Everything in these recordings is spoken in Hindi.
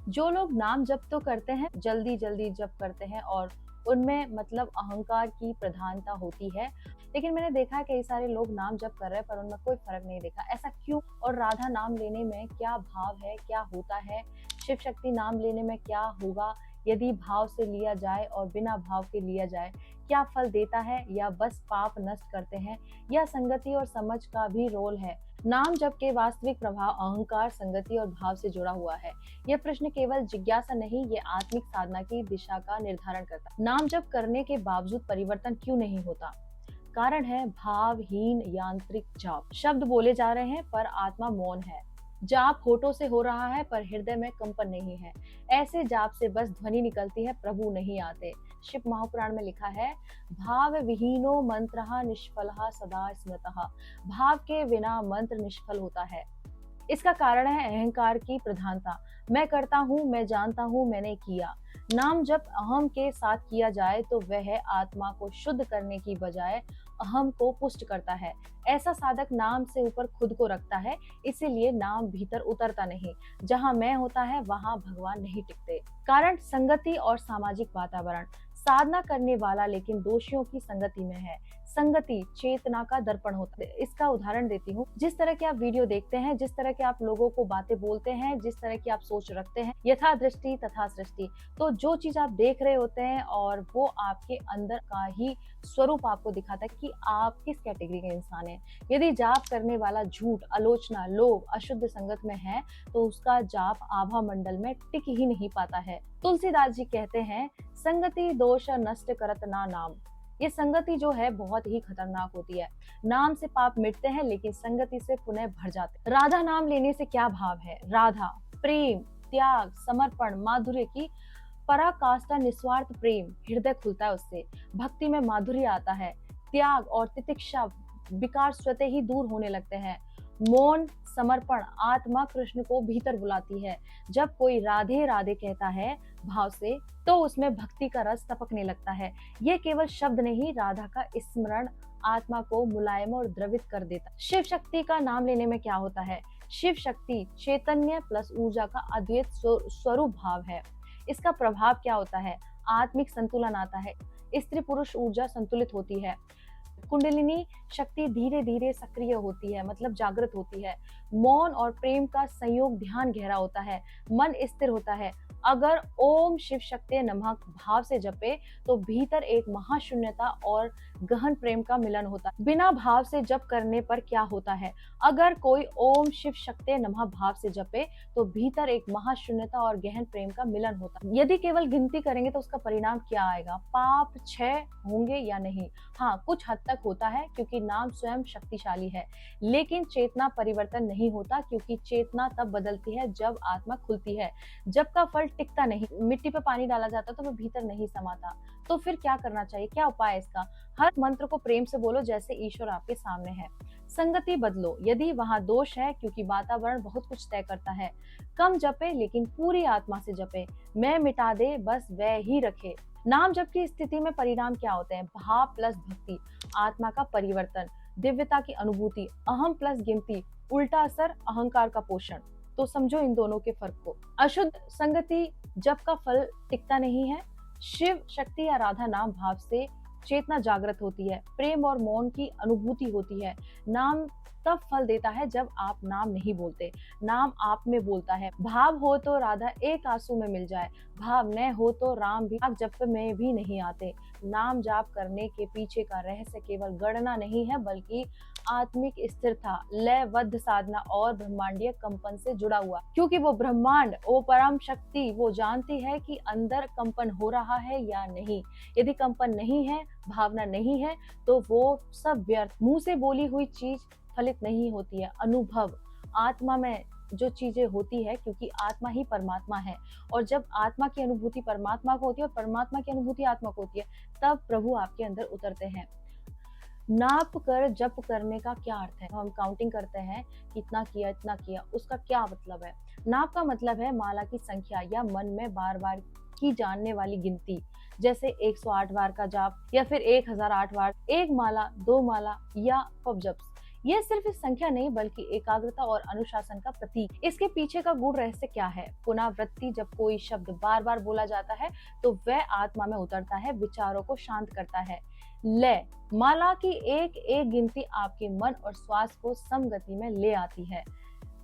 जो लोग नाम जप तो करते हैं, जल्दी जल्दी जप करते हैं और उनमें मतलब अहंकार की प्रधानता होती है। लेकिन मैंने देखा है कई सारे लोग नाम जप कर रहे हैं पर उनमें कोई फर्क नहीं देखा। ऐसा क्यों? और राधा नाम लेने में क्या भाव है, क्या होता है? शिव शक्ति नाम लेने में क्या होगा? यदि भाव से लिया जाए और बिना भाव के लिया जाए, क्या फल देता है या बस पाप नष्ट करते हैं? या संगति और समझ का भी रोल है? नाम जप के वास्तविक प्रभाव अहंकार, संगति और भाव से जुड़ा हुआ है। यह प्रश्न केवल जिज्ञासा नहीं, ये आत्मिक साधना की दिशा का निर्धारण करता है। नाम जप करने के बावजूद परिवर्तन क्यों नहीं होता? कारण है भावहीन यांत्रिक जाप। शब्द बोले जा रहे हैं पर आत्मा मौन है। जाप होठों से हो रहा है पर हृदय में कंपन नहीं है। ऐसे जाप से बस ध्वनि निकलती है, प्रभु नहीं आते। शिव महापुराण में लिखा है, भाव विहीनो मंत्रः निष्फलः सदा स्मृतः। भाव के बिना मंत्र निष्फल होता है। इसका कारण है अहंकार की प्रधानता। मैं करता हूँ, मैं जानता हूँ, मैंने किया। नाम जब अहम के साथ किया जाए तो वह आत्मा को शुद्ध करने की बजाय अहम को पुष्ट करता है। ऐसा साधक नाम से ऊपर खुद को रखता है, इसीलिए नाम भीतर उतरता नहीं। जहाँ मैं होता है वहाँ भगवान नहीं टिकते। कारण संगति और सामाजिक वातावरण। साधना करने वाला लेकिन दोषियों की संगति में है। संगति चेतना का दर्पण होता है। इसका उदाहरण देती हूँ। जिस तरह के आप वीडियो देखते हैं, जिस तरह के आप लोगों को बातें बोलते हैं, जिस तरह की आप सोच रखते हैं, यथा दृष्टि तथा सृष्टि। तो जो चीज आप देख रहे होते हैं और वो आपके अंदर का ही स्वरूप आपको दिखाता है कि आप किस कैटेगरी के इंसान हैं। यदि जाप करने वाला झूठ, आलोचना, लोभ, अशुद्ध संगत में है तो उसका जाप आभा मंडल में टिक ही नहीं पाता है। तुलसीदास जी कहते हैं, संगति दोष नष्ट करत ना नाम। ये संगति जो है बहुत ही खतरनाक होती है। नाम से पाप मिटते हैं लेकिन संगति से पुनः भर जाते हैं। राधा नाम लेने से क्या भाव है? राधा प्रेम, त्याग, समर्पण, माधुर्य की पराकाष्ठा, निस्वार्थ प्रेम। हृदय खुलता है उससे। भक्ति में माधुर्य आता है। त्याग और तितिक्षा, विकार स्वतः ही दूर होने लगते हैं। मौन, समर्पण, आत्मा कृष्ण को भीतर बुलाती है। जब कोई राधे राधे कहता है भाव से तो उसमें भक्ति का रस टपकने लगता है। ये केवल शब्द नहीं, राधा का स्मरण आत्मा को मुलायम और द्रवित कर देता है। शिव शक्ति का नाम लेने में क्या होता है? शिव शक्ति चैतन्य प्लस ऊर्जा का अद्वैत स्वरूप भाव है। इसका प्रभाव क्या होता है? आत्मिक संतुलन आता है। स्त्री पुरुष ऊर्जा संतुलित होती है। कुंडलिनी शक्ति धीरे धीरे सक्रिय होती है, मतलब जागृत होती है। मौन और प्रेम का संयोग, ध्यान गहरा होता है, मन स्थिर होता है। अगर ओम शिव शक्ति नमः भाव से जपे तो भीतर एक महाशून्यता और गहन प्रेम का मिलन होता है। बिना भाव से जप करने पर क्या होता है? अगर कोई ओम शिव शक्ति नमः भाव से जपे तो भीतर एक महाशून्यता और गहन प्रेम का मिलन होता है। यदि केवल गिनती करेंगे तो उसका परिणाम क्या आएगा? पाप क्षय होंगे या नहीं? हाँ, कुछ हद तक होता है क्योंकि नाम स्वयं शक्तिशाली है। लेकिन चेतना परिवर्तन नहीं होता, क्योंकि चेतना तब बदलती है जब आत्मा खुलती है। जब का फल टिकता नहीं। मिट्टी पे पानी डाला जाता तो वो भीतर नहीं समाता। तो फिर क्या करना चाहिए? क्या उपाय है इसका? हर मंत्र को प्रेम से बोलो जैसे ईश्वर आपके सामने है। संगति बदलो यदि वहां दोष है, क्योंकि वातावरण बहुत कुछ तय करता है। कम जपे लेकिन पूरी आत्मा से जपे। मैं मिटा दे बस वह ही रखे। नाम जप की स्थिति में परिणाम क्या होते हैं? भाव प्लस भक्ति, आत्मा का परिवर्तन, दिव्यता की अनुभूति। अहम प्लस गिनती, उल्टा असर, अहंकार का पोषण। तो समझो इन दोनों के फर्क को। अशुद्ध संगति, जप का फल टिकता नहीं है। शिव शक्ति या राधा नाम भाव से चेतना जागृत होती है, प्रेम और मौन की अनुभूति होती है। नाम तब फल देता है जब आप नाम नहीं बोलते, नाम आप में बोलता है। भाव हो तो राधा एक आंसू में मिल जाए, भाव न हो तो राम भी जप में भी नहीं आते। नाम जाप करने के पीछे का रहस्य केवल गणना नहीं है, बल्कि आत्मिक स्थिरता, लयबद्ध साधना और ब्रह्मांडीय कंपन से जुड़ा हुआ। क्योंकि वो ब्रह्मांड, वो परम शक्ति, वो जानती है कि अंदर कंपन हो रहा है या नहीं। यदि कंपन नहीं है, भावना नहीं है, तो वो सब व्यर्थ। मुंह से बोली हुई चीज फलित नहीं होती है। अनुभव, आत्मा में जो चीजें होती है, क्योंकि आत्मा ही परमात्मा है, और जब आत्मा की अनुभूति परमात्मा को होती है और परमात्मा की अनुभूति आत्मा को होती है, तब प्रभु आपके अंदर उतरते हैं। नाप कर जप करने का क्या अर्थ है? हम काउंटिंग करते हैं कि इतना किया इतना किया, उसका क्या मतलब है? नाप का मतलब है माला की संख्या या मन में बार बार की जानने वाली गिनती, जैसे 108 बार का जाप या फिर 1008 बार, एक माला, दो माला या पप जप्स। ये सिर्फ इस संख्या नहीं बल्कि एकाग्रता और अनुशासन का प्रतीक। इसके पीछे का गूढ़ रहस्य क्या है? पुनरावृत्ति। जब कोई शब्द बार बार बोला जाता है तो वह आत्मा में उतरता है, विचारों को शांत करता है। लय। माला की एक एक गिनती आपके मन और श्वास को समगति में ले आती है।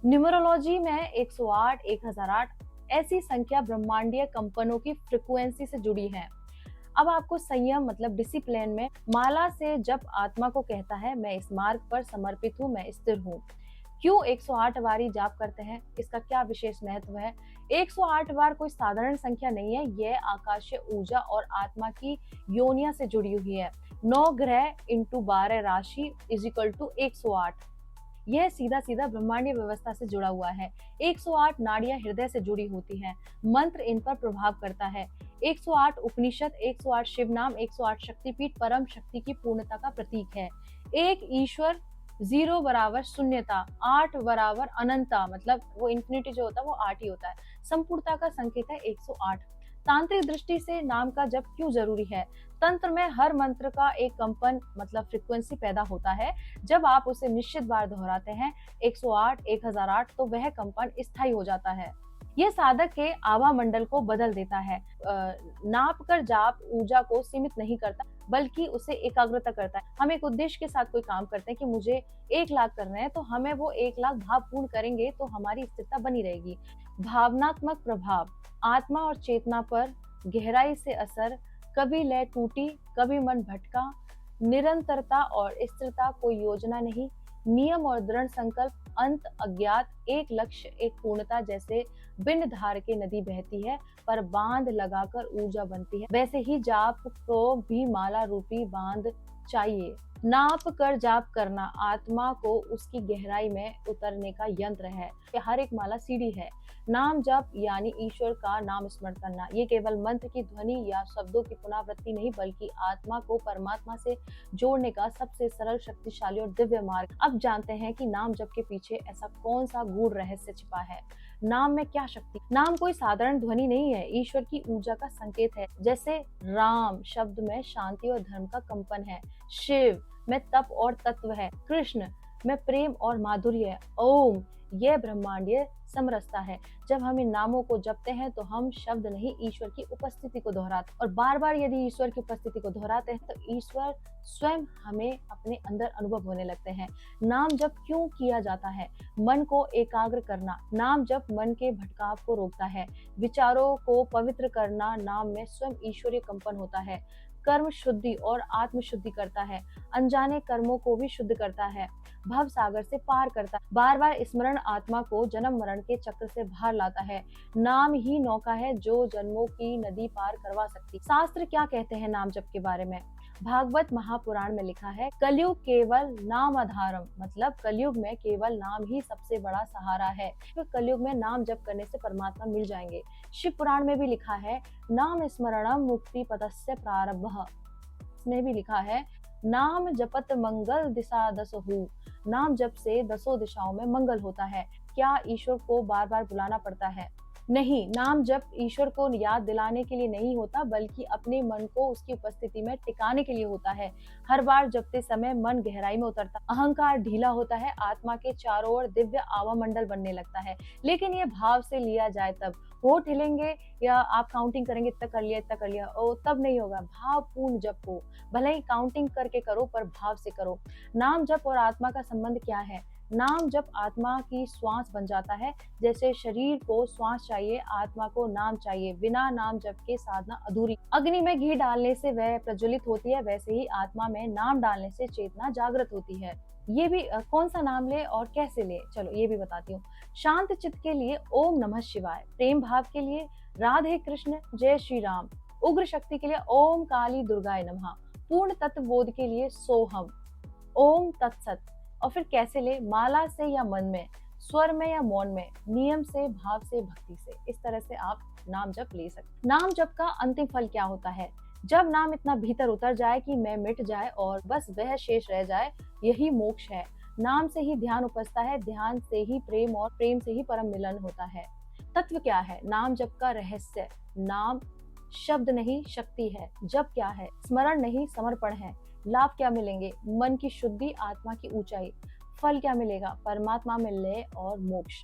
न्यूमरोलॉजी में 108, 1008 ऐसी संख्या ब्रह्मांडीय कंपनों की फ्रीक्वेंसी से जुड़ी है। अब आपको संयम मतलब डिसिप्लिन में माला से जब आत्मा को कहता है मैं इस मार्ग पर समर्पित हूँ, मैं स्थिर हूँ। क्यों 108 बार जाप करते हैं? इसका क्या विशेष महत्व है? 108 बार कोई साधारण संख्या नहीं है, यह आकाशीय ऊर्जा और आत्मा की योनिया से जुड़ी हुई है। 9 ग्रह इंटू 12 राशि इज इक्वल टू 108। यह सीधा सीधा ब्रह्मांडीय व्यवस्था से जुड़ा हुआ है। 108 नाड़ियां हृदय से जुड़ी होती हैं। मंत्र इन पर प्रभाव करता है। 108 उपनिषद, 108 शिव नाम, 108 शक्तिपीठ परम शक्ति की पूर्णता का प्रतीक है। एक ईश्वर, 0 बराबर शून्यता, 8 बराबर अनंता, मतलब वो इन्फिनिटी जो होता है वो 8 ही होता है। संपूर्णता का संकेत है 108। तांत्रिक दृष्टि से नाम का जप क्यों जरूरी है? तंत्र में हर मंत्र का एक कंपन मतलब फ्रीक्वेंसी पैदा होता है। जब आप उसे निश्चित बार दोहराते हैं 108, 1008 तो वह कंपन स्थायी हो जाता है। यह साधक के आभा मंडल को बदल देता है। नाप कर जाप ऊर्जा को सीमित नहीं करता बल्कि उसे एकाग्रता करता है। हम एक उद्देश्य के साथ कोई काम करते हैं कि मुझे 1 लाख करना है तो हमें वो 1 लाख भावपूर्ण करेंगे तो हमारी स्थिरता बनी रहेगी। भावनात्मक प्रभाव। आत्मा और चेतना पर गहराई से असर। कभी लय टूटी, कभी मन भटका। निरंतरता और स्थिरता कोई योजना नहीं, नियम और दृढ़ संकल्प। अंत अज्ञात, एक लक्ष्य, एक पूर्णता। जैसे बिन धार के नदी बहती है पर बांध लगाकर ऊर्जा बनती है, वैसे ही जाप को भी माला रूपी बांध चाहिए। नाप कर जाप करना आत्मा को उसकी गहराई में उतरने का यंत्र है। हर एक माला सीढ़ी है। नाम जप यानी ईश्वर का नाम स्मरण करना। ये केवल मंत्र की ध्वनि या शब्दों की पुनरावृत्ति नहीं बल्कि आत्मा को परमात्मा से जोड़ने का सबसे सरल, शक्तिशाली और दिव्य मार्ग। अब जानते हैं कि नाम जप के पीछे ऐसा कौन सा गूढ़ रहस्य छिपा है। नाम में क्या शक्ति? नाम कोई साधारण ध्वनि नहीं है, ईश्वर की ऊर्जा का संकेत है। जैसे राम शब्द में शांति और धर्म का कंपन है, शिव में तप और तत्व है, कृष्ण में प्रेम और माधुर्य है, ओम यह ब्रह्मांडीय समरसता है। जब हम इन नामों को जपते हैं तो हम शब्द नहीं ईश्वर की उपस्थिति को दोहराते हैं, और बार बार यदि ईश्वर की उपस्थिति को दोहराते हैं तो ईश्वर स्वयं हमें अपने अंदर अनुभव होने लगते हैं। नाम जप क्यों किया जाता है? मन को एकाग्र करना। नाम जप मन के भटकाव को रोकता है, विचारों को पवित्र करना। नाम में स्वयं ईश्वरीय कंपन होता है। कर्म शुद्धि और आत्म शुद्धि करता है, अनजाने कर्मों को भी शुद्ध करता है, भव सागर से पार करता है। बार बार स्मरण आत्मा को जन्म मरण के चक्र से बाहर लाता है। नाम ही नौका है जो जन्मों की नदी पार करवा सकती। शास्त्र क्या कहते हैं नाम जप के बारे में? भागवत महापुराण में लिखा है, कलयुग केवल नाम आधारम, मतलब कलयुग में केवल नाम ही सबसे बड़ा सहारा है। तो कलयुग में नाम जप करने से परमात्मा मिल जाएंगे। शिव पुराण में भी लिखा है, नाम स्मरणम मुक्ति पदस्य प्रारब्धः। इसमें भी लिखा है, नाम जपत मंगल दिशा दसहु। नाम जप से 10 दिशाओं में मंगल होता है। क्या ईश्वर को बार बार बुलाना पड़ता है? नहीं, नाम जप ईश्वर को याद दिलाने के लिए नहीं होता बल्कि अपने मन को उसकी उपस्थिति में टिकाने के लिए होता है। हर बार जपते समय मन गहराई में उतरता, अहंकार ढीला होता है, आत्मा के चारों ओर दिव्य आवा मंडल बनने लगता है। लेकिन ये भाव से लिया जाए तब। होठ हिलेंगे या आप काउंटिंग करेंगे इतना कर लिया इतना कर लिया, ओ तब नहीं होगा। भावपूर्ण जप हो, भले ही काउंटिंग करके करो पर भाव से करो। नाम जप और आत्मा का संबंध क्या है? नाम जप आत्मा की श्वास बन जाता है। जैसे शरीर को श्वास चाहिए, आत्मा को नाम चाहिए। बिना नाम जप के साधना अधूरी। अग्नि में घी डालने से वह प्रज्वलित होती है, वैसे ही आत्मा में नाम डालने से चेतना जागृत होती है। ये भी कौन सा नाम ले और कैसे ले, चलो ये भी बताती हूँ। शांत चित्त के लिए ओम नमः शिवाय, प्रेम भाव के लिए राधे कृष्ण जय श्री राम, उग्र शक्ति के लिए ओम काली दुर्गाय नमः, पूर्ण तत्व बोध के लिए सोहम, ओम तत्सत। और फिर कैसे ले? माला से या मन में, स्वर में या मौन में, नियम से, भाव से, भक्ति से। इस तरह से आप नाम जप ले सकते। नाम जप का अंतिम फल क्या होता है? जब नाम इतना भीतर उतर जाए कि मैं मिट जाए और बस वह शेष रह जाए, यही मोक्ष है। नाम से ही ध्यान उपजता है, ध्यान से ही प्रेम और प्रेम से ही परम मिलन होता है। तत्व क्या है नाम जप का रहस्य? नाम शब्द नहीं शक्ति है। जप क्या है? स्मरण नहीं समर्पण है। लाभ क्या मिलेंगे? मन की शुद्धि, आत्मा की ऊंचाई। फल क्या मिलेगा? परमात्मा मिलने और मोक्ष।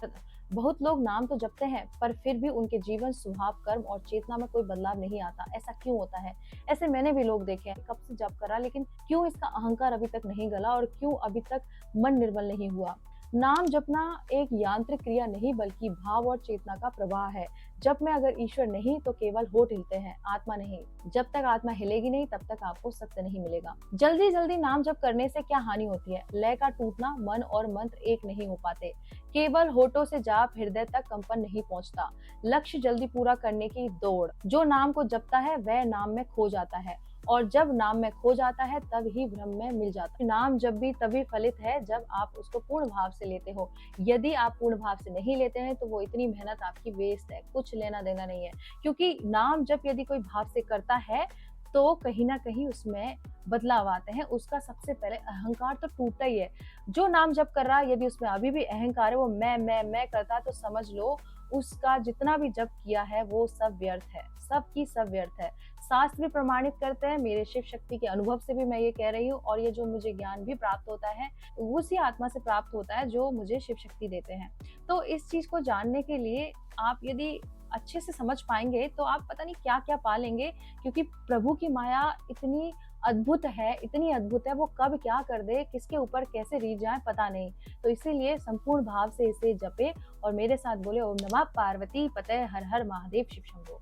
बहुत लोग नाम तो जपते हैं पर फिर भी उनके जीवन, स्वभाव, कर्म और चेतना में कोई बदलाव नहीं आता। ऐसा क्यों होता है? ऐसे मैंने भी लोग देखे हैं, कब से जप करा लेकिन क्यों इसका अहंकार अभी तक नहीं गला और क्यों अभी तक मन निर्मल नहीं हुआ? नाम जपना एक यांत्रिक क्रिया नहीं बल्कि भाव और चेतना का प्रवाह है। जप में अगर ईश्वर नहीं तो केवल होठ हिलते हैं, आत्मा नहीं। जब तक आत्मा हिलेगी नहीं तब तक आपको सत्य नहीं मिलेगा। जल्दी जल्दी नाम जप करने से क्या हानि होती है? लय का टूटना, मन और मंत्र एक नहीं हो पाते। केवल होठों से जाप हृदय तक कंपन नहीं पहुंचता। लक्ष्य जल्दी पूरा करने की दौड़। जो नाम को जपता है वह नाम में खो जाता है और जब नाम में खो जाता है तब ही ब्रह्म में मिल जाता है। नाम जब भी तभी फलित है जब आप उसको पूर्ण भाव से लेते हो। यदि आप पूर्ण भाव से नहीं लेते हैं तो वो इतनी मेहनत आपकी वेस्ट है, कुछ लेना देना नहीं है। क्योंकि नाम जब यदि कोई भाव से करता है तो कहीं ना कहीं उसमें बदलाव आते हैं। उसका सबसे पहले अहंकार तो टूटता ही है। जो नाम जप कर रहा है यदि उसमें अभी भी अहंकार है, वो मैं करता है, तो समझ लो उसका जितना भी जप किया है वो सब व्यर्थ है, सबकी सब व्यर्थ है। शास्त्र भी प्रमाणित करते हैं, मेरे शिव शक्ति के अनुभव से भी मैं ये कह रही हूँ, और ये जो मुझे ज्ञान भी प्राप्त होता है उसी आत्मा से प्राप्त होता है जो मुझे शिव शक्ति देते हैं। तो इस चीज को जानने के लिए आप यदि अच्छे से समझ पाएंगे तो आप पता नहीं क्या क्या पा लेंगे, क्योंकि प्रभु की माया इतनी अद्भुत है, इतनी अद्भुत है, वो कब क्या कर दे, किसके ऊपर कैसे रीत जाए पता नहीं। तो इसीलिए संपूर्ण भाव से इसे जपे और मेरे साथ बोले ओम नमः पार्वती पते हर हर महादेव शिव शंभो।